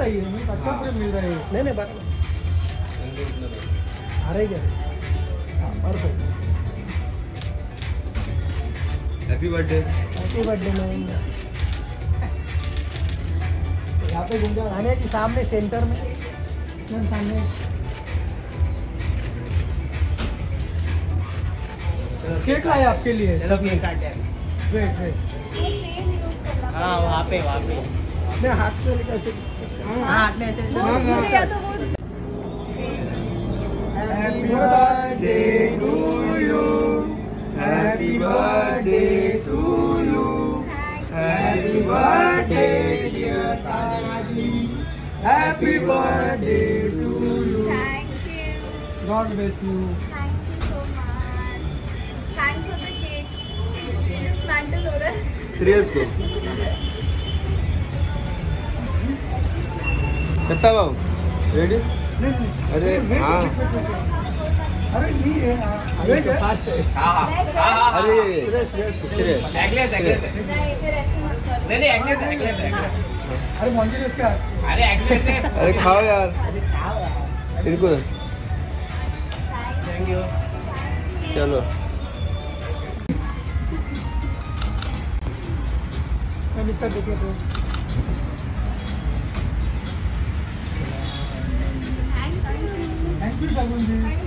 ही है, अच्छा फ्रेम मिल रहा है। नहीं नहीं बात आ रही क्या? हाँ perfect. Happy birthday. Happy birthday ma'am. यहाँ पे घूम जाओ। सानिया जी सामने सेंटर में सामने। केक लाए आपके लिए। चलो केक काटते हैं। Wait wait. हाँ वहाँ पे मैं हाथ से कैसे? हाथ में ऐसे मुझे या तो वो Happy birthday to you. Happy birthday to you. Happy birthday dear Saji. Happy birthday to you. Thank you. God bless you. Thank you so much. Thanks for the cake. It's mantle हो रहा है। Serious को कितना बाबू ready? अरे हाँ अरे नहीं है। वेट फास्ट है। अरे एगलेस एगलेस नहीं फिर ऐसे मत करो। नहीं एगलेस एगलेस अरे मंदिर इसका। अरे एगलेस है। अरे खाओ यार इनको। Thank you. चलो मिस्टर देखिए तो। Thank you. Thank you Shagun ji.